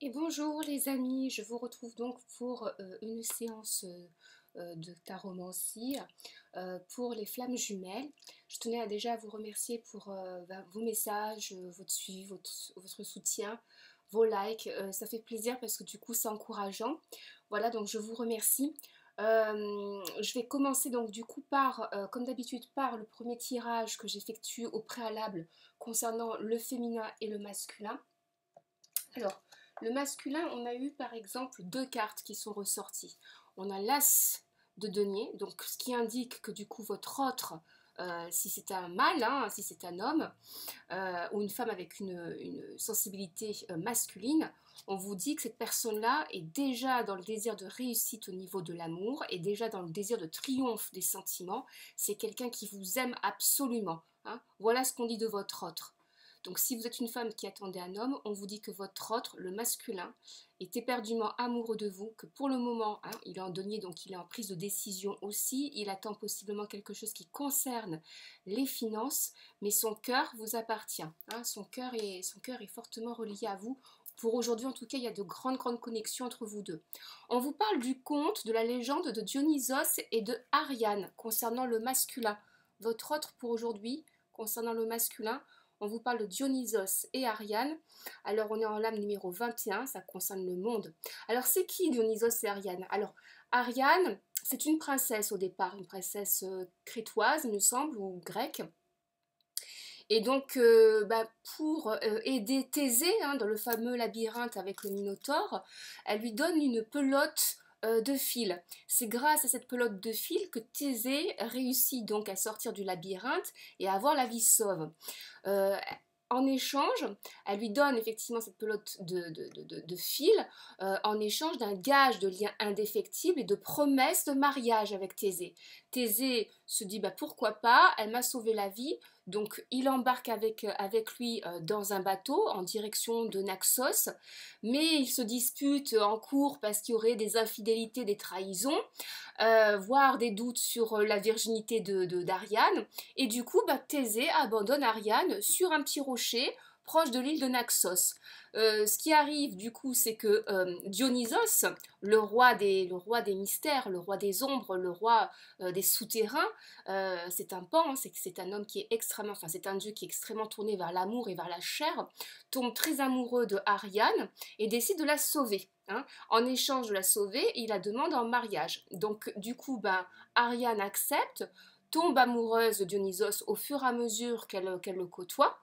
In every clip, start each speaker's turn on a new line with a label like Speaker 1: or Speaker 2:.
Speaker 1: Et bonjour les amis, je vous retrouve donc pour une séance de taromancie pour les flammes jumelles. Je tenais déjà à vous remercier pour vos messages, votre suivi, votre soutien, vos likes. Ça fait plaisir parce que du coup c'est encourageant. Voilà, donc je vous remercie. Je vais commencer donc du coup par, comme d'habitude, par le premier tirage que j'effectue au préalable concernant le féminin et le masculin. Alors, le masculin, on a eu par exemple deux cartes qui sont ressorties. On a l'as de denier, donc ce qui indique que du coup votre autre, si c'est un mâle, hein, si c'est un homme, ou une femme avec une sensibilité masculine, on vous dit que cette personne-là est déjà dans le désir de réussite au niveau de l'amour, et déjà dans le désir de triomphe des sentiments. C'est quelqu'un qui vous aime absolument, hein. Voilà ce qu'on dit de votre autre. Donc si vous êtes une femme qui attendait un homme, on vous dit que votre autre, le masculin, est éperdument amoureux de vous, que pour le moment, hein, il est en denier, donc il est en prise de décision aussi, il attend possiblement quelque chose qui concerne les finances, mais son cœur vous appartient, hein, son cœur est fortement relié à vous. Pour aujourd'hui, en tout cas, il y a de grandes connexions entre vous deux. On vous parle du conte, de la légende de Dionysos et de Ariane concernant le masculin. Votre autre pour aujourd'hui, concernant le masculin, on vous parle de Dionysos et Ariane. Alors on est en lame numéro 21, ça concerne le monde. Alors c'est qui Dionysos et Ariane? Alors Ariane, c'est une princesse au départ, une princesse crétoise il me semble, ou grecque. Et donc, pour aider Thésée, hein, dans le fameux labyrinthe avec le Minotaure, elle lui donne une pelote de fil. C'est grâce à cette pelote de fil que Thésée réussit donc à sortir du labyrinthe et à avoir la vie sauve. Euh, En échange, elle lui donne effectivement cette pelote de fil en échange d'un gage de lien indéfectible et de promesse de mariage avec Thésée. Thésée se dit pourquoi pas, elle m'a sauvé la vie, donc il embarque avec lui dans un bateau en direction de Naxos, mais ils se disputent en cours parce qu'il y aurait des infidélités, des trahisons, voire des doutes sur la virginité d'Ariane. Et du coup, Thésée abandonne Ariane sur un petit rocher proche de l'île de Naxos. Ce qui arrive du coup, c'est que Dionysos, le roi des mystères, le roi des ombres, le roi des souterrains, c'est un pan, c'est un homme qui est extrêmement, enfin c'est un dieu qui est extrêmement tourné vers l'amour et vers la chair, tombe très amoureux de Ariane et décide de la sauver, hein. En échange de la sauver, il la demande en mariage. Donc du coup, Ariane accepte, tombe amoureuse de Dionysos au fur et à mesure qu'elle le côtoie.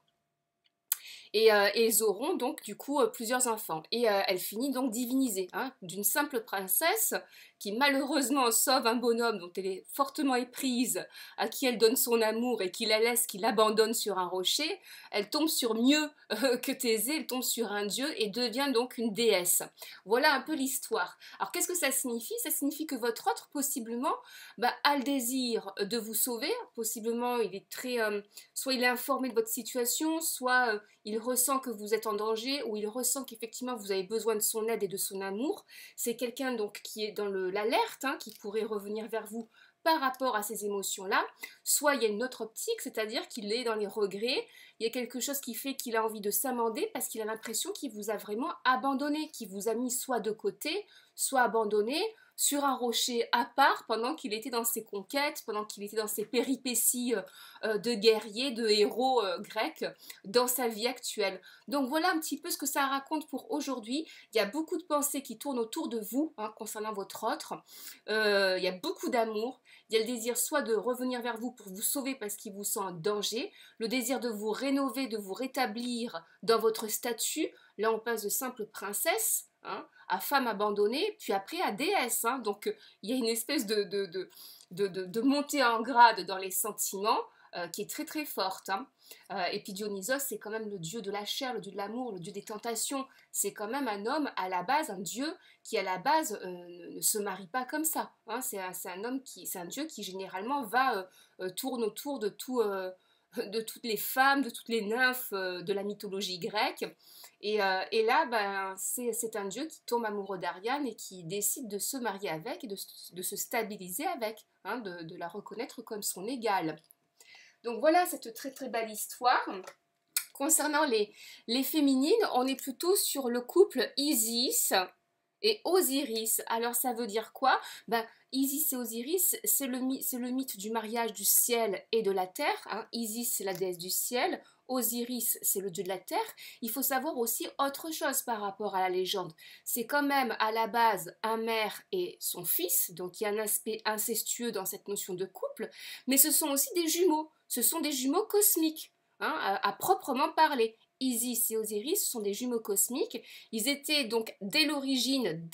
Speaker 1: Et ils auront donc du coup plusieurs enfants. Et elle finit donc divinisée, hein, d'une simple princesse qui malheureusement sauve un bonhomme dont elle est fortement éprise, à qui elle donne son amour et qui la laisse, qui l'abandonne sur un rocher. Elle tombe sur mieux que Thésée, elle tombe sur un dieu et devient donc une déesse. Voilà un peu l'histoire. Alors qu'est-ce que ça signifie? Ça signifie que votre autre possiblement a le désir de vous sauver. Possiblement il est très... soit il est informé de votre situation, soit il ressent que vous êtes en danger, ou il ressent qu'effectivement vous avez besoin de son aide et de son amour. C'est quelqu'un donc qui est dans l'alerte, hein, qui pourrait revenir vers vous par rapport à ces émotions-là. Soit il y a une autre optique, c'est-à-dire qu'il est dans les regrets, il y a quelque chose qui fait qu'il a envie de s'amender parce qu'il a l'impression qu'il vous a vraiment abandonné, qu'il vous a mis soit de côté, soit abandonné, sur un rocher à part pendant qu'il était dans ses conquêtes, pendant qu'il était dans ses péripéties de guerrier, de héros grecs dans sa vie actuelle. Donc voilà un petit peu ce que ça raconte pour aujourd'hui. Il y a beaucoup de pensées qui tournent autour de vous, hein, concernant votre autre. Il y a beaucoup d'amour. Il y a le désir soit de revenir vers vous pour vous sauver parce qu'il vous sent en danger, le désir de vous rénover, de vous rétablir dans votre statut. Là on passe de simple princesse, hein, à femme abandonnée, puis après à déesse, hein. Donc il y a une espèce de montée en grade dans les sentiments qui est très forte, hein. Et puis Dionysos, c'est quand même le dieu de la chair, le dieu de l'amour, le dieu des tentations. C'est quand même un homme à la base, un dieu qui à la base ne se marie pas comme ça, hein. C'est un homme qui, c'est un dieu qui généralement tourne autour de tout, de toutes les femmes, de toutes les nymphes de la mythologie grecque. Et là, c'est un dieu qui tombe amoureux d'Ariane et qui décide de se marier avec et de se stabiliser avec, hein, la reconnaître comme son égale. Donc voilà cette très belle histoire Concernant les féminines, on est plutôt sur le couple Isis et Osiris. Alors ça veut dire quoi? Ben, Isis et Osiris, c'est le mythe du mariage du ciel et de la terre. Hein. Isis, c'est la déesse du ciel. Osiris, c'est le dieu de la terre. Il faut savoir aussi autre chose par rapport à la légende. C'est quand même à la base un mère et son fils, donc il y a un aspect incestueux dans cette notion de couple, mais ce sont aussi des jumeaux. Ce sont des jumeaux cosmiques. Hein, à proprement parler. Isis et Osiris sont des jumeaux cosmiques. Ils étaient donc dès l'origine,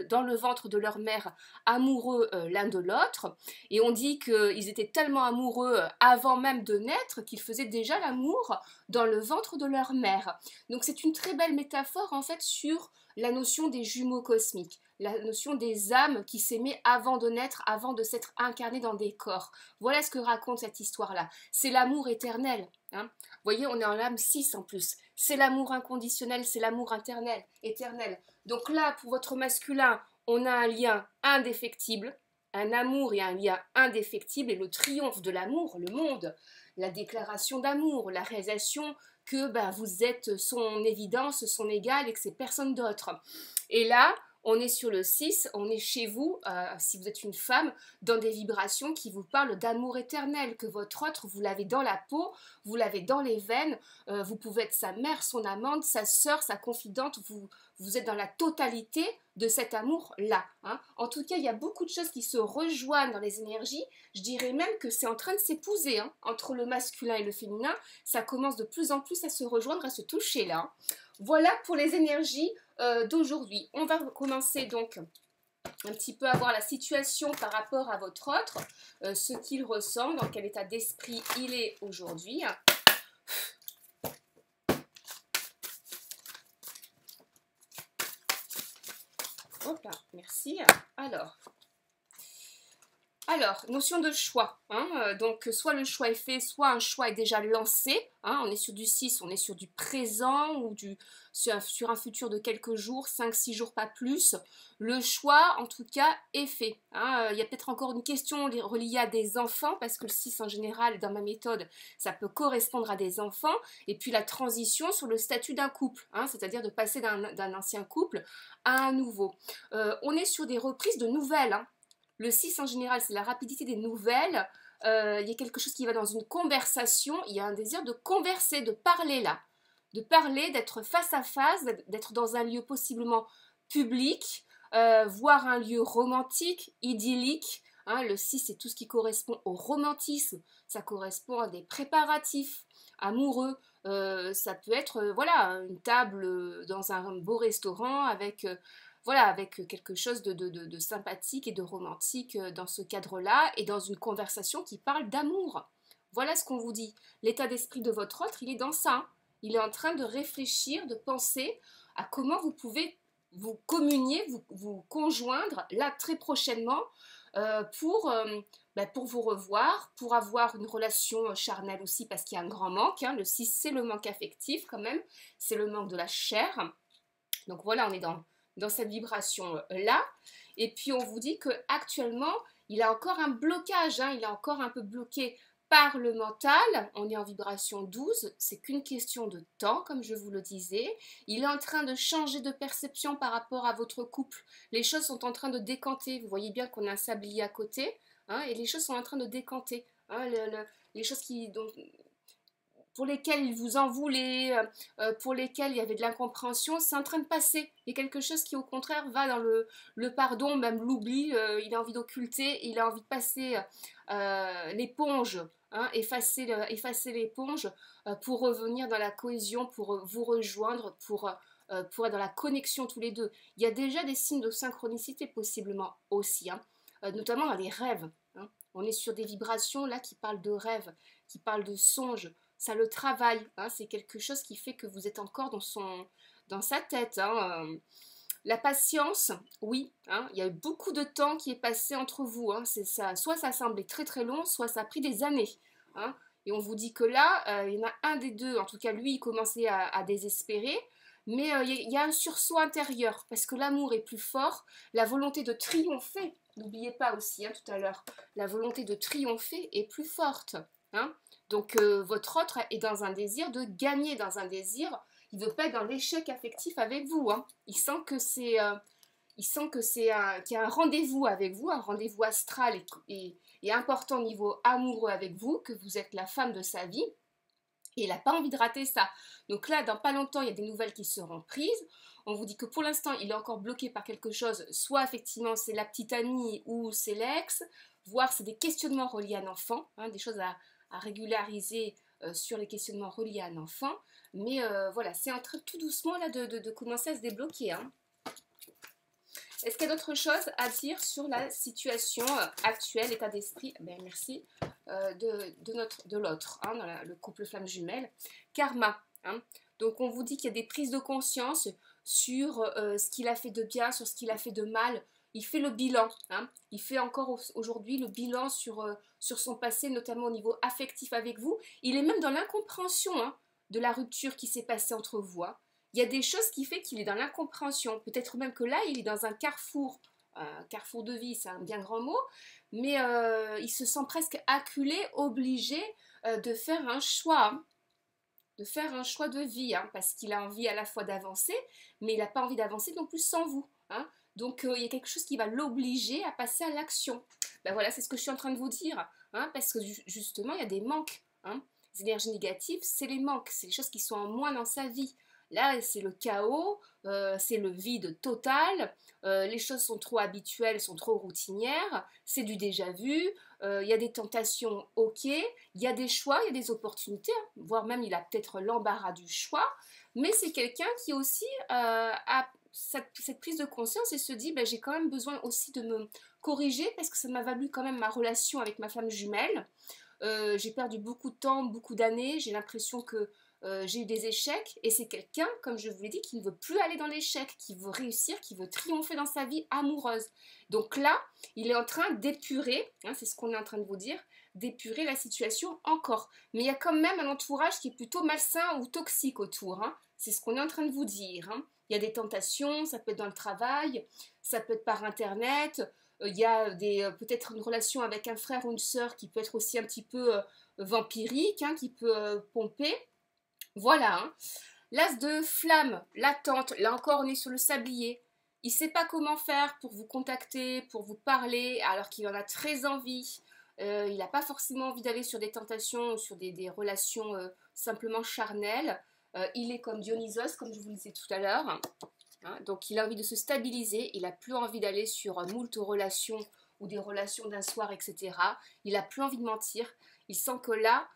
Speaker 1: dans le ventre de leur mère, amoureux l'un de l'autre. Et on dit qu'ils étaient tellement amoureux avant même de naître qu'ils faisaient déjà l'amour dans le ventre de leur mère. Donc c'est une très belle métaphore en fait sur la notion des jumeaux cosmiques, la notion des âmes qui s'aimaient avant de naître, avant de s'être incarnées dans des corps. Voilà ce que raconte cette histoire-là. C'est l'amour éternel. Hein. Vous voyez, on est en l'âme 6 en plus. C'est l'amour inconditionnel, c'est l'amour éternel. Donc là, pour votre masculin, on a un lien indéfectible, un amour et un lien indéfectible, et le triomphe de l'amour, le monde, la déclaration d'amour, la réalisation que vous êtes son évidence, son égal et que c'est personne d'autre. Et là, on est sur le 6, on est chez vous, si vous êtes une femme, dans des vibrations qui vous parlent d'amour éternel, que votre autre, vous l'avez dans la peau, vous l'avez dans les veines, vous pouvez être sa mère, son amante, sa sœur, sa confidente, vous êtes dans la totalité de cet amour-là. Hein. En tout cas, il y a beaucoup de choses qui se rejoignent dans les énergies. Je dirais même que c'est en train de s'épouser hein, entre le masculin et le féminin. Ça commence de plus en plus à se rejoindre, à se toucher là. Hein. Voilà pour les énergies d'aujourd'hui. On va commencer donc un petit peu à voir la situation par rapport à votre autre, ce qu'il ressent, dans quel état d'esprit il est aujourd'hui. Hop là, merci. Alors, notion de choix. Hein, donc, soit le choix est fait, soit un choix est déjà lancé. Hein, on est sur du 6, on est sur du présent ou sur un futur de quelques jours, 5-6 jours, pas plus. Le choix, en tout cas, est fait. Hein, il y a peut-être encore une question reliée à des enfants, parce que le 6, en général, dans ma méthode, ça peut correspondre à des enfants. Et puis, la transition sur le statut d'un couple, hein, c'est-à-dire de passer d'un ancien couple à un nouveau. On est sur des reprises de nouvelles, hein. Le 6 en général, c'est la rapidité des nouvelles. Il y a quelque chose qui va dans une conversation. Il y a un désir de converser, de parler là. De parler, d'être face à face, d'être dans un lieu possiblement public, voire un lieu romantique, idyllique. Hein, le 6, c'est tout ce qui correspond au romantisme. Ça correspond à des préparatifs amoureux. Ça peut être voilà, une table dans un beau restaurant avec... voilà, avec quelque chose de sympathique et de romantique dans ce cadre-là et dans une conversation qui parle d'amour. Voilà ce qu'on vous dit. L'état d'esprit de votre autre, il est dans ça. Il est en train de réfléchir, de penser à comment vous pouvez vous communier, vous conjoindre là très prochainement pour vous revoir, pour avoir une relation charnelle aussi parce qu'il y a un grand manque. Hein. Le 6, c'est le manque affectif quand même, c'est le manque de la chair. Donc voilà, on est dans cette vibration-là. Et puis on vous dit qu'actuellement, il a encore un blocage, hein, il est encore un peu bloqué par le mental. On est en vibration 12, c'est qu'une question de temps, comme je vous le disais. Il est en train de changer de perception par rapport à votre couple. Les choses sont en train de décanter. Vous voyez bien qu'on a un sablier à côté, hein, et les choses sont en train de décanter. Hein, les choses pour lesquels il vous en voulait, pour lesquels il y avait de l'incompréhension, c'est en train de passer. Il y a quelque chose qui au contraire va dans le pardon, même l'oubli, il a envie d'occulter, il a envie de passer l'éponge, hein, effacer l'éponge pour revenir dans la cohésion, pour vous rejoindre, pour être dans la connexion tous les deux. Il y a déjà des signes de synchronicité possiblement aussi, hein, notamment dans les rêves. Hein. On est sur des vibrations là qui parlent de rêves, qui parlent de songes. Ça le travaille, hein, c'est quelque chose qui fait que vous êtes encore dans sa tête. Hein. La patience, oui, hein, il y a eu beaucoup de temps qui est passé entre vous. Hein, c'est ça, soit ça semblait très très long, soit ça a pris des années. Hein, et on vous dit que là, il y en a un des deux, en tout cas lui, il commençait à désespérer. Mais il y a un sursaut intérieur, parce que l'amour est plus fort, la volonté de triompher, n'oubliez pas aussi hein, tout à l'heure, la volonté de triompher est plus forte. Hein. Donc votre autre est dans un désir de gagner, dans un désir, il ne veut pas être dans l'échec affectif avec vous, hein. Il sent que c'est qu'il y a un rendez-vous avec vous, un rendez-vous astral et important au niveau amoureux avec vous, que vous êtes la femme de sa vie. Et il n'a pas envie de rater ça. Donc là, dans pas longtemps, il y a des nouvelles qui seront prises. On vous dit que pour l'instant, il est encore bloqué par quelque chose. Soit effectivement, c'est la petite amie ou c'est l'ex. Voire c'est des questionnements reliés à un enfant. Hein, des choses à régulariser sur les questionnements reliés à un enfant. Mais voilà, c'est en train tout doucement là de commencer à se débloquer. Hein. Est-ce qu'il y a d'autres choses à dire sur la situation actuelle, état d'esprit? Ben, merci. De l'autre, hein, dans le couple flamme jumelle. Karma. Hein. Donc on vous dit qu'il y a des prises de conscience sur ce qu'il a fait de bien, sur ce qu'il a fait de mal. Il fait le bilan. Hein. Il fait encore aujourd'hui le bilan sur son passé, notamment au niveau affectif avec vous. Il est même dans l'incompréhension hein, de la rupture qui s'est passée entre vous. Hein. Il y a des choses qui fait qu'il est dans l'incompréhension. Peut-être même que là, il est dans un carrefour de vie, c'est un bien grand mot, mais il se sent presque acculé, obligé de faire un choix, hein, de vie, hein, parce qu'il a envie à la fois d'avancer, mais il n'a pas envie d'avancer non plus sans vous. Hein. Donc il y a quelque chose qui va l'obliger à passer à l'action. Ben voilà, c'est ce que je suis en train de vous dire, hein, parce que justement, il y a des manques. Hein. Les énergies négatives, c'est les manques, c'est les choses qui sont en moins dans sa vie. Là, c'est le chaos, c'est le vide total, les choses sont trop habituelles, sont trop routinières, c'est du déjà vu, il y a des tentations, ok, il y a des choix, il y a des opportunités, hein, voire même il a peut-être l'embarras du choix, mais c'est quelqu'un qui aussi a cette prise de conscience et se dit, ben, j'ai quand même besoin aussi de me corriger parce que ça m'a valu quand même ma relation avec ma femme jumelle. J'ai perdu beaucoup de temps, beaucoup d'années, j'ai l'impression que j'ai eu des échecs et c'est quelqu'un, comme je vous l'ai dit, qui ne veut plus aller dans l'échec, qui veut réussir, qui veut triompher dans sa vie amoureuse. Donc là, il est en train d'épurer, hein, c'est ce qu'on est en train de vous dire, d'épurer la situation encore. Mais il y a quand même un entourage qui est plutôt malsain ou toxique autour. Hein. C'est ce qu'on est en train de vous dire. Hein. Il y a des tentations, ça peut être dans le travail, ça peut être par internet, il y a peut-être une relation avec un frère ou une sœur qui peut être aussi un petit peu vampirique, hein, qui peut pomper. Voilà, hein. L'as de flamme, l'attente, là encore on est sur le sablier. Il ne sait pas comment faire pour vous contacter, pour vous parler, alors qu'il en a très envie. Il n'a pas forcément envie d'aller sur des tentations, sur des relations simplement charnelles. Il est comme Dionysos, comme je vous le disais tout à l'heure. Hein, donc il a envie de se stabiliser, il n'a plus envie d'aller sur moult relations ou des relations d'un soir, etc. Il n'a plus envie de mentir. Il sent que là,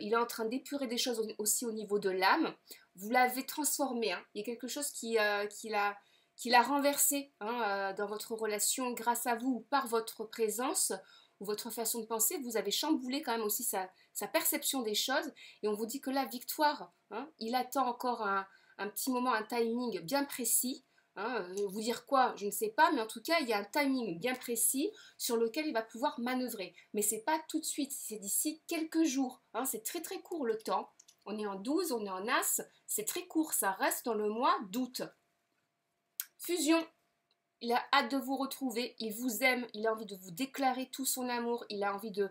Speaker 1: il est en train d'épurer des choses aussi au niveau de l'âme. Vous l'avez transformé. Hein. Il y a quelque chose qu'il a renversé hein, dans votre relation grâce à vous ou par votre présence ou votre façon de penser. Vous avez chamboulé quand même aussi sa perception des choses. Et on vous dit que la victoire, hein, il attend encore un petit moment, un timing bien précis. Hein, vous dire quoi, je ne sais pas, mais en tout cas, il y a un timing bien précis sur lequel il va pouvoir manœuvrer. Mais c'est pas tout de suite, c'est d'ici quelques jours. Hein, c'est très très court le temps. On est en 12, on est en As, c'est très court, ça reste dans le mois d'août. Fusion, il a hâte de vous retrouver, il vous aime, il a envie de vous déclarer tout son amour, il a envie de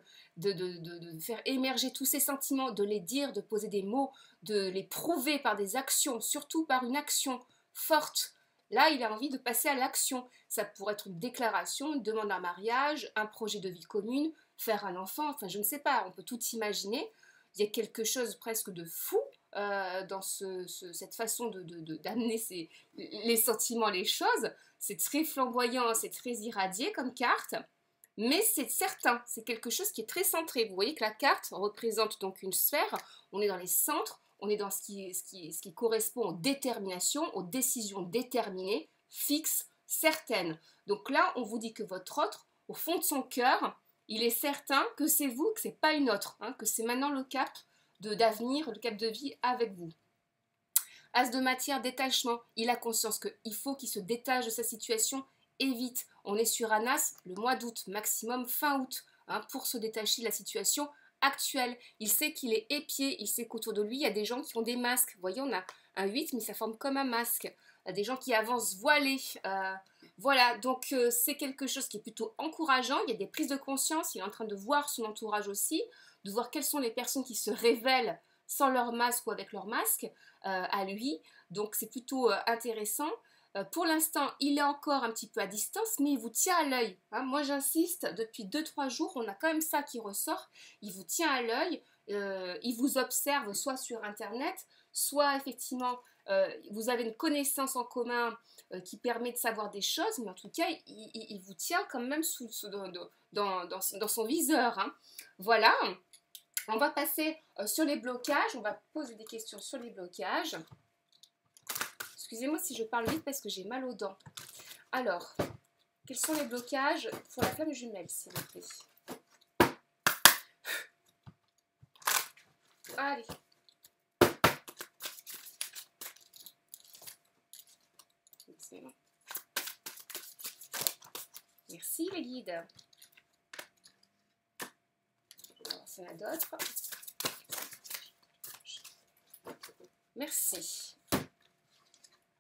Speaker 1: faire émerger tous ses sentiments, de les dire, de poser des mots, de les prouver par des actions, surtout par une action forte. Là, il a envie de passer à l'action. Ça pourrait être une déclaration, une demande en mariage, un projet de vie commune, faire un enfant, enfin je ne sais pas, on peut tout imaginer. Il y a quelque chose presque de fou dans cette façon d'amener les sentiments, les choses. C'est très flamboyant, c'est très irradié comme carte, mais c'est certain, c'est quelque chose qui est très centré. Vous voyez que la carte représente donc une sphère, on est dans les centres, on est dans ce qui correspond aux déterminations, aux décisions déterminées, fixes, certaines. Donc là, on vous dit que votre autre, au fond de son cœur, il est certain que c'est vous, que c'est pas une autre, hein, que c'est maintenant le cap d'avenir, le cap de vie avec vous. As de matière, détachement, il a conscience qu'il faut qu'il se détache de sa situation et vite. On est sur un as le mois d'août, maximum fin août, hein, pour se détacher de la situation actuelle. Il sait qu'il est épié, il sait qu'autour de lui, il y a des gens qui ont des masques. Vous voyez, on a un 8, mais ça forme comme un masque. Il y a des gens qui avancent voilés. Voilà, donc c'est quelque chose qui est plutôt encourageant. Il y a des prises de conscience, il est en train de voir son entourage aussi, de voir quelles sont les personnes qui se révèlent sans leur masque ou avec leur masque à lui. Donc c'est plutôt intéressant. Pour l'instant, il est encore un petit peu à distance, mais il vous tient à l'œil. Hein. Moi, j'insiste, depuis 2-3 jours, on a quand même ça qui ressort. Il vous tient à l'œil, il vous observe soit sur Internet, soit effectivement, vous avez une connaissance en commun qui permet de savoir des choses, mais en tout cas, il vous tient quand même dans son viseur. Hein. Voilà, on va passer sur les blocages, on va poser des questions sur les blocages. Excusez-moi si je parle vite parce que j'ai mal aux dents. Alors, quels sont les blocages pour la flamme jumelle, s'il vous plaît? Allez. Excellent. Merci les guides. Alors, ça y en a d'autres. Merci.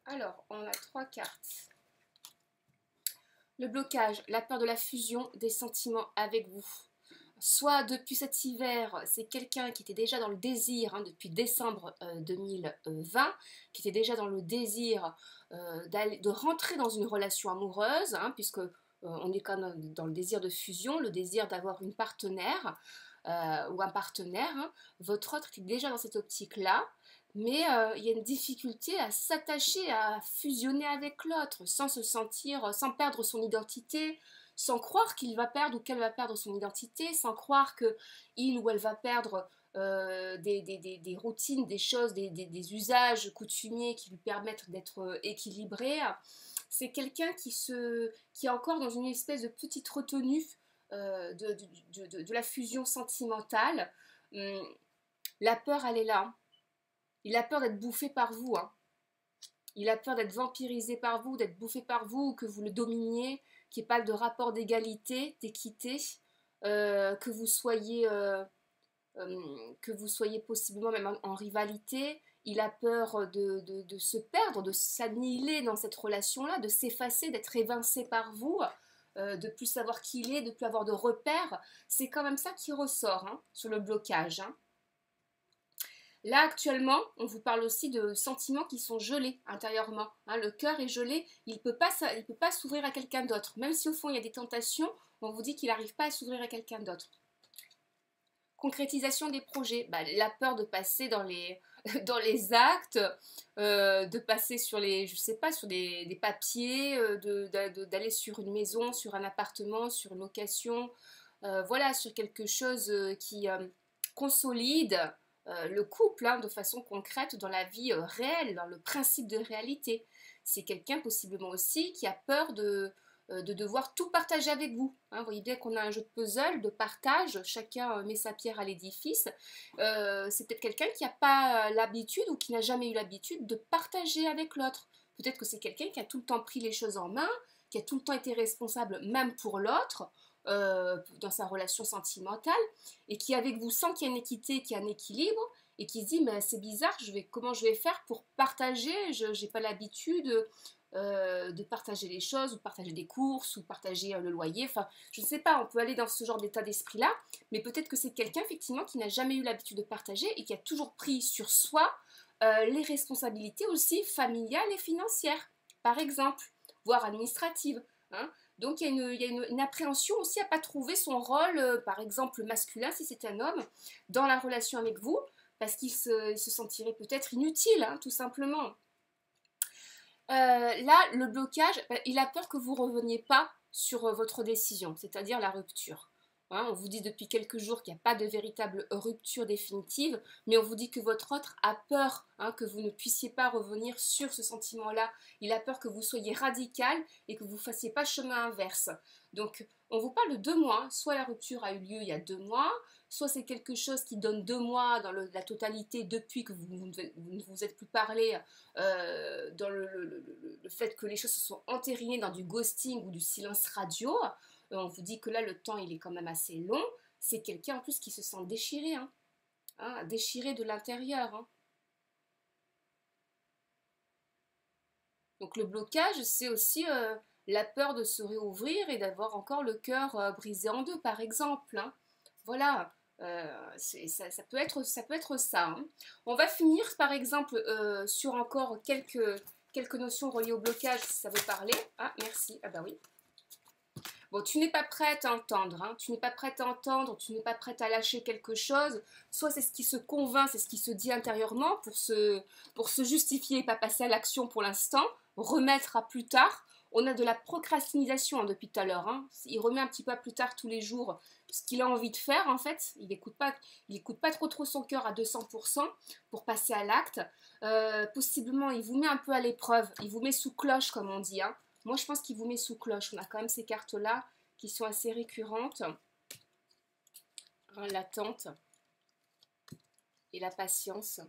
Speaker 1: Alors, on a 3 cartes. Le blocage, la peur de la fusion des sentiments avec vous. Soit depuis cet hiver, c'est quelqu'un qui était déjà dans le désir, hein, depuis décembre 2020, qui était déjà dans le désir de rentrer dans une relation amoureuse, hein, puisque on est quand même dans le désir de fusion, le désir d'avoir une partenaire ou un partenaire. Hein. Votre autre est déjà dans cette optique-là. Mais il y a une difficulté à s'attacher, à fusionner avec l'autre, sans se sentir, sans perdre son identité, sans croire qu'il va perdre ou qu'elle va perdre son identité, sans croire qu'il ou elle va perdre des routines, des choses, des usages coutumiers qui lui permettent d'être équilibré. C'est quelqu'un qui est encore dans une espèce de petite retenue de la fusion sentimentale. La peur, elle est là. Il a peur d'être bouffé par vous. Hein. Il a peur d'être vampirisé par vous, d'être bouffé par vous, que vous le dominiez, qu'il n'y ait pas de rapport d'égalité, d'équité, que vous soyez possiblement même en rivalité. Il a peur de se perdre, de s'annihiler dans cette relation-là, de s'effacer, d'être évincé par vous, de plus savoir qui il est, de plus avoir de repères. C'est quand même ça qui ressort hein, sur le blocage. Hein. Là, actuellement, on vous parle aussi de sentiments qui sont gelés intérieurement. Hein, le cœur est gelé, il ne peut pas s'ouvrir à quelqu'un d'autre. Même si au fond, il y a des tentations, on vous dit qu'il n'arrive pas à s'ouvrir à quelqu'un d'autre. Concrétisation des projets. Bah, la peur de passer dans les, dans les actes, de passer sur les, je sais pas, sur des papiers, d'aller sur une maison, sur un appartement, sur une location. Voilà, sur quelque chose qui consolide le couple hein, de façon concrète dans la vie réelle, dans le principe de réalité. C'est quelqu'un possiblement aussi qui a peur de devoir tout partager avec vous. Hein, vous voyez bien qu'on a un jeu de puzzle, de partage, chacun met sa pierre à l'édifice. C'est peut-être quelqu'un qui n'a pas l'habitude ou qui n'a jamais eu l'habitude de partager avec l'autre. Peut-être que c'est quelqu'un qui a tout le temps pris les choses en main, qui a tout le temps été responsable même pour l'autre, dans sa relation sentimentale, et qui avec vous sent qu'il y a une équité, qu'il y a un équilibre, et qui se dit mais c'est bizarre, comment je vais faire pour partager, je n'ai pas l'habitude de partager les choses, ou de partager des courses, ou partager le loyer, enfin je ne sais pas, on peut aller dans ce genre d'état d'esprit là, mais peut-être que c'est quelqu'un effectivement qui n'a jamais eu l'habitude de partager et qui a toujours pris sur soi les responsabilités aussi familiales et financières, par exemple, voire administratives. Hein. Donc il y a une appréhension aussi à ne pas trouver son rôle, par exemple masculin si c'est un homme, dans la relation avec vous, parce qu'il se sentirait peut-être inutile, hein, tout simplement. Là, le blocage, il a peur que vous ne reveniez pas sur votre décision, c'est-à-dire la rupture. Hein, on vous dit depuis quelques jours qu'il n'y a pas de véritable rupture définitive, mais on vous dit que votre autre a peur hein, que vous ne puissiez pas revenir sur ce sentiment-là. Il a peur que vous soyez radical et que vous ne fassiez pas chemin inverse. Donc, on vous parle de 2 mois. Soit la rupture a eu lieu il y a 2 mois, soit c'est quelque chose qui donne 2 mois dans la totalité depuis que vous ne vous êtes plus parlé, dans le fait que les choses se sont entérinées dans du ghosting ou du silence radio. On vous dit que là, le temps, il est quand même assez long. C'est quelqu'un, en plus, qui se sent déchiré. Hein. Hein, déchiré de l'intérieur. Hein. Donc, le blocage, c'est aussi la peur de se réouvrir et d'avoir encore le cœur brisé en deux, par exemple. Hein. Voilà. Ça peut être ça. Hein. On va finir par exemple sur encore quelques notions reliées au blocage, si ça veut parler. Ah, merci. Ah bah oui. Bon, tu n'es pas prête à entendre, hein. Tu n'es pas prête à entendre, tu n'es pas prête à lâcher quelque chose. Soit c'est ce qui se convainc, c'est ce qui se dit intérieurement pour se justifier et pas passer à l'action pour l'instant, remettre à plus tard. On a de la procrastination hein, depuis tout à l'heure. Hein. Il remet un petit peu à plus tard tous les jours ce qu'il a envie de faire en fait. Il n'écoute pas trop son cœur à 200% pour passer à l'acte. Possiblement, il vous met un peu à l'épreuve. Il vous met sous cloche comme on dit. Hein. Moi, je pense qu'il vous met sous cloche. On a quand même ces cartes-là qui sont assez récurrentes. Hein, l'attente et la patience.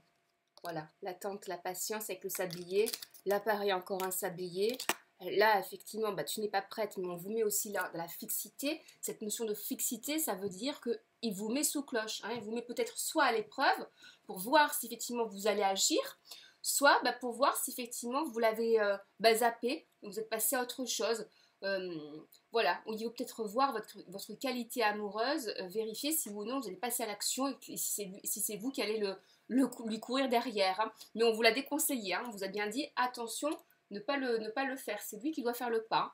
Speaker 1: Voilà, l'attente, la patience avec le sablier. Là, pareil, encore un sablier. Là, effectivement, bah, tu n'es pas prête, mais on vous met aussi là de la fixité. Cette notion de fixité, ça veut dire qu'il vous met sous cloche. Hein. Il vous met peut-être soit à l'épreuve pour voir si effectivement vous allez agir, soit bah, pour voir si effectivement vous l'avez zappé, vous êtes passé à autre chose. Voilà, il faut peut-être voir votre qualité amoureuse, vérifier si oui ou non vous allez passer à l'action et si c'est vous qui allez lui courir derrière. Hein. Mais on vous l'a déconseillé, hein. On vous a bien dit attention, ne pas le faire, c'est lui qui doit faire le pas.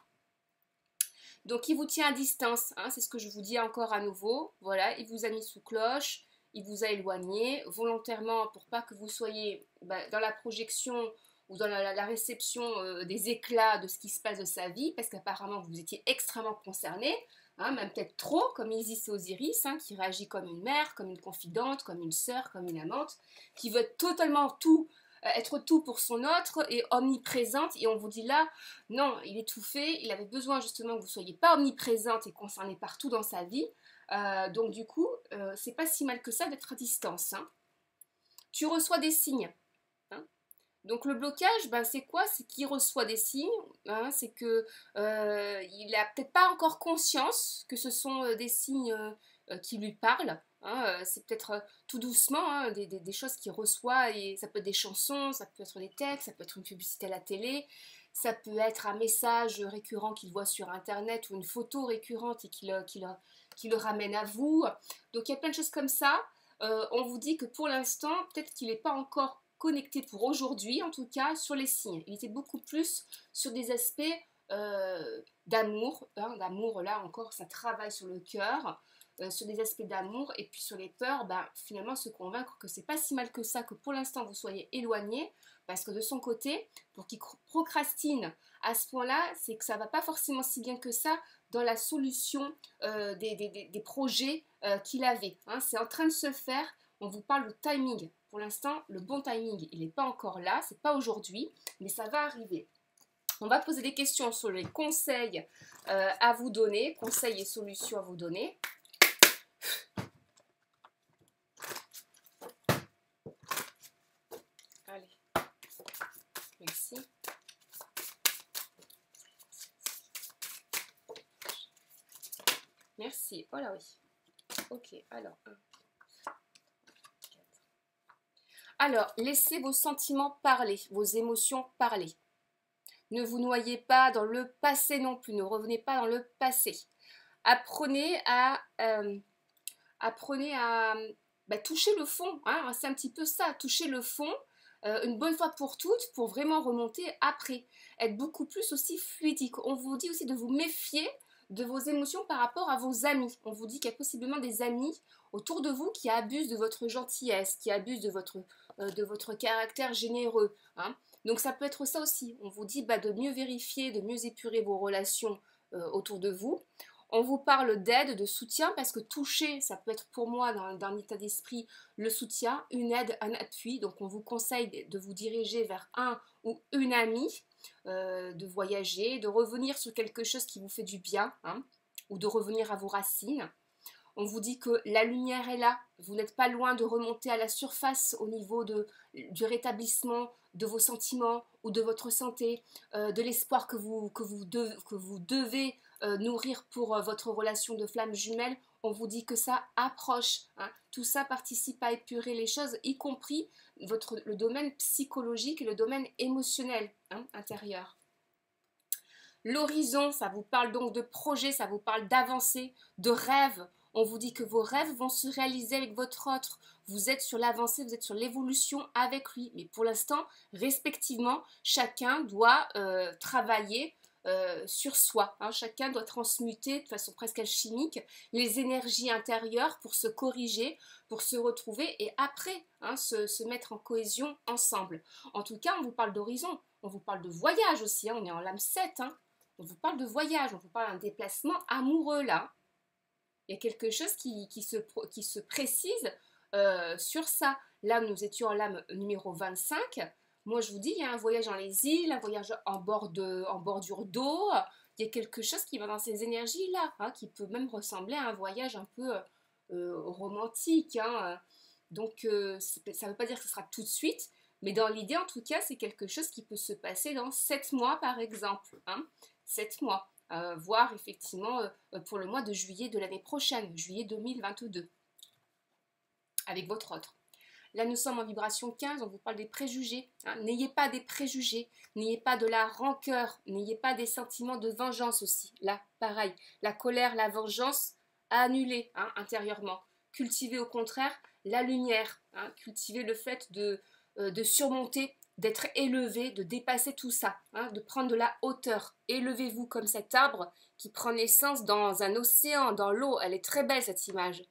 Speaker 1: Donc il vous tient à distance, hein, c'est ce que je vous dis encore à nouveau. Voilà, il vous a mis sous cloche, il vous a éloigné volontairement pour pas que vous soyez dans la projection ou dans la réception des éclats de ce qui se passe de sa vie, parce qu'apparemment vous étiez extrêmement concerné, hein, même peut-être trop, comme Isis et Osiris, hein, qui réagit comme une mère, comme une confidente, comme une sœur, comme une amante, qui veut totalement être tout pour son autre et omniprésente, et on vous dit là, non, il est tout fait, il avait besoin justement que vous ne soyez pas omniprésente et concernée partout dans sa vie, donc du coup, c'est pas si mal que ça d'être à distance. Hein. Tu reçois des signes. Hein. Donc le blocage, c'est quoi? C'est qu'il reçoit des signes, hein, c'est que il n'a peut-être pas encore conscience que ce sont des signes qui lui parlent. Hein, c'est peut-être tout doucement hein, des choses qu'il reçoit, et ça peut être des chansons, ça peut être des textes, ça peut être une publicité à la télé, ça peut être un message récurrent qu'il voit sur internet ou une photo récurrente et qui le ramène à vous. Donc il y a plein de choses comme ça. On vous dit que pour l'instant, peut-être qu'il n'est pas encore connecté pour aujourd'hui, en tout cas, sur les signes. Il était beaucoup plus sur des aspects d'amour. Hein, d'amour, là encore, ça travaille sur le cœur. Sur des aspects d'amour et puis sur les peurs, finalement se convaincre que c'est pas si mal que ça, que pour l'instant vous soyez éloigné, parce que de son côté, pour qu'il procrastine à ce point-là, c'est que ça va pas forcément si bien que ça dans la solution des projets qu'il avait. Hein. C'est en train de se faire, on vous parle de timing. Pour l'instant, le bon timing, il n'est pas encore là, c'est pas aujourd'hui, mais ça va arriver. On va poser des questions sur les conseils à vous donner, conseils et solutions à vous donner. Allez, merci. Merci, voilà, oui. Ok, alors, 1, 4. Alors, laissez vos sentiments parler, vos émotions parler. Ne vous noyez pas dans le passé non plus, ne revenez pas dans le passé. Apprenez à toucher le fond, hein, c'est un petit peu ça, toucher le fond une bonne fois pour toutes pour vraiment remonter après, être beaucoup plus aussi fluidique. On vous dit aussi de vous méfier de vos émotions par rapport à vos amis. On vous dit qu'il y a possiblement des amis autour de vous qui abusent de votre gentillesse, qui abusent de votre caractère généreux. Hein. Donc ça peut être ça aussi. On vous dit de mieux vérifier, de mieux épurer vos relations autour de vous. On vous parle d'aide, de soutien, parce que toucher, ça peut être pour moi, dans un état d'esprit, le soutien, une aide, un appui. Donc on vous conseille de vous diriger vers un ou une amie, de voyager, de revenir sur quelque chose qui vous fait du bien, hein, ou de revenir à vos racines. On vous dit que la lumière est là, vous n'êtes pas loin de remonter à la surface au niveau du rétablissement de vos sentiments ou de votre santé, de l'espoir que vous devez nourrir pour votre relation de flamme jumelle. On vous dit que ça approche. Hein. Tout ça participe à épurer les choses, y compris le domaine psychologique et le domaine émotionnel intérieur. L'horizon, ça vous parle donc de projet, ça vous parle d'avancée, de rêve. On vous dit que vos rêves vont se réaliser avec votre autre. Vous êtes sur l'avancée, vous êtes sur l'évolution avec lui. Mais pour l'instant, respectivement, chacun doit travailler sur soi. Hein. Chacun doit transmuter de façon presque alchimique les énergies intérieures pour se corriger, pour se retrouver et après se mettre en cohésion ensemble. En tout cas, on vous parle d'horizon, on vous parle de voyage aussi, on est en lame 7. On vous parle de voyage, on vous parle d'un déplacement amoureux là. Il y a quelque chose qui se précise sur ça. Là, nous étions en lame numéro 25. Moi, je vous dis, il y a un voyage dans les îles, un voyage en bordure d'eau. Il y a quelque chose qui va dans ces énergies-là, qui peut même ressembler à un voyage un peu romantique. Donc, ça ne veut pas dire que ce sera tout de suite, mais dans l'idée, en tout cas, c'est quelque chose qui peut se passer dans 7 mois, par exemple. 7 mois. Voire effectivement pour le mois de juillet de l'année prochaine, juillet 2022, avec votre autre. Là, nous sommes en vibration 15, on vous parle des préjugés. N'ayez pas des préjugés, n'ayez pas de la rancœur, n'ayez pas des sentiments de vengeance aussi. Là, pareil, la colère, la vengeance, à annuler intérieurement. Cultivez au contraire la lumière, cultivez le fait de surmonter, d'être élevé, de dépasser tout ça, de prendre de la hauteur. Élevez-vous comme cet arbre qui prend naissance dans un océan, dans l'eau. Elle est très belle cette image.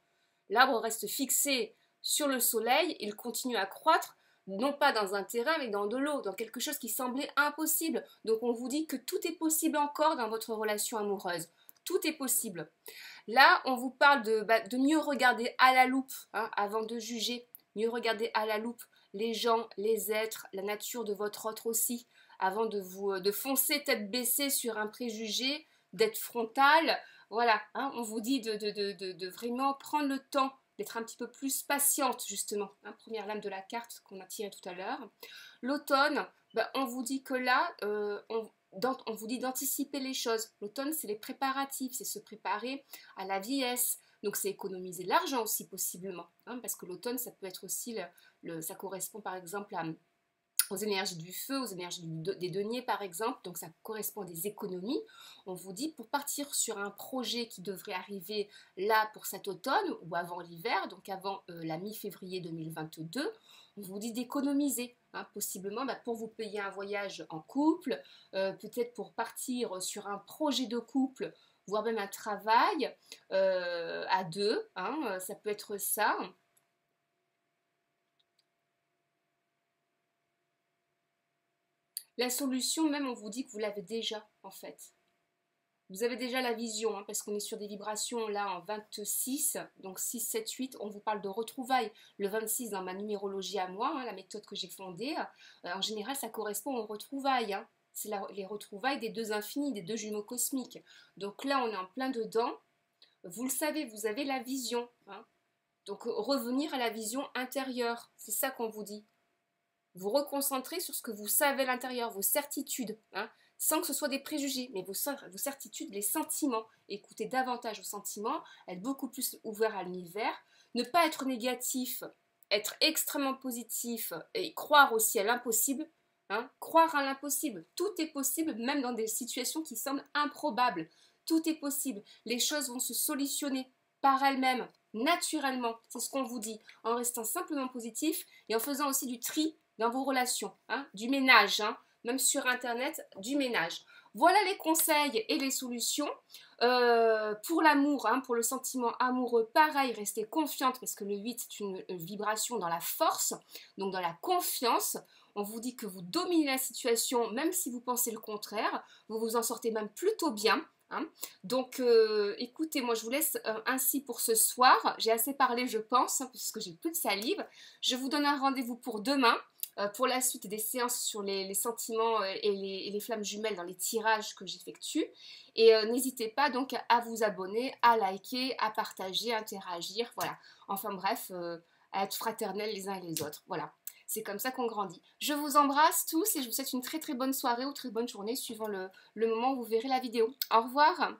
Speaker 1: L'arbre reste fixé sur le soleil, il continue à croître, non pas dans un terrain, mais dans de l'eau, dans quelque chose qui semblait impossible. Donc on vous dit que tout est possible encore dans votre relation amoureuse. Tout est possible. Là, on vous parle de mieux regarder à la loupe avant de juger, mieux regarder à la loupe les gens, les êtres, la nature de votre autre aussi, avant de foncer tête baissée sur un préjugé, d'être frontal. Voilà, on vous dit de vraiment prendre le temps d'être un petit peu plus patiente, justement. Première lame de la carte qu'on a tirée tout à l'heure. L'automne, on vous dit que là, on vous dit d'anticiper les choses. L'automne, c'est les préparatifs, c'est se préparer à la vieillesse. Donc, c'est économiser de l'argent aussi, possiblement. Parce que l'automne, ça peut être aussi, ça correspond par exemple aux énergies du feu, aux énergies des deniers par exemple, donc ça correspond à des économies. On vous dit pour partir sur un projet qui devrait arriver là pour cet automne ou avant l'hiver, donc avant la mi-février 2022, on vous dit d'économiser, possiblement pour vous payer un voyage en couple, peut-être pour partir sur un projet de couple, voire même un travail à deux, ça peut être ça. La solution, même, on vous dit que vous l'avez déjà, en fait. Vous avez déjà la vision, parce qu'on est sur des vibrations, là, en 26, donc 6, 7, 8, on vous parle de retrouvailles. Le 26, dans ma numérologie à moi, la méthode que j'ai fondée, en général, ça correspond aux retrouvailles. C'est les retrouvailles des deux infinis, des deux jumeaux cosmiques. Donc là, on est en plein dedans. Vous le savez, vous avez la vision. Donc, revenir à la vision intérieure, c'est ça qu'on vous dit. Vous reconcentrer sur ce que vous savez à l'intérieur, vos certitudes, sans que ce soit des préjugés, mais vos certitudes, les sentiments. Écoutez davantage vos sentiments, être beaucoup plus ouvert à l'univers, ne pas être négatif, être extrêmement positif et croire aussi à l'impossible. Croire à l'impossible. Tout est possible, même dans des situations qui semblent improbables. Tout est possible. Les choses vont se solutionner par elles-mêmes, naturellement. C'est ce qu'on vous dit, en restant simplement positif et en faisant aussi du tri dans vos relations, du ménage, même sur internet, du ménage. Voilà les conseils et les solutions. Pour l'amour, pour le sentiment amoureux, pareil, restez confiante parce que le 8 c'est une vibration dans la force, donc dans la confiance. On vous dit que vous dominez la situation, même si vous pensez le contraire, vous vous en sortez même plutôt bien. Donc écoutez, moi je vous laisse ainsi pour ce soir. J'ai assez parlé je pense, puisque j'ai plus de salive. Je vous donne un rendez-vous pour demain. Pour la suite des séances sur les sentiments et les flammes jumelles dans les tirages que j'effectue. Et n'hésitez pas donc à vous abonner, à liker, à partager, à interagir, voilà. Enfin bref, à être fraternels les uns et les autres, voilà. C'est comme ça qu'on grandit. Je vous embrasse tous et je vous souhaite une très très bonne soirée ou très bonne journée suivant le moment où vous verrez la vidéo. Au revoir!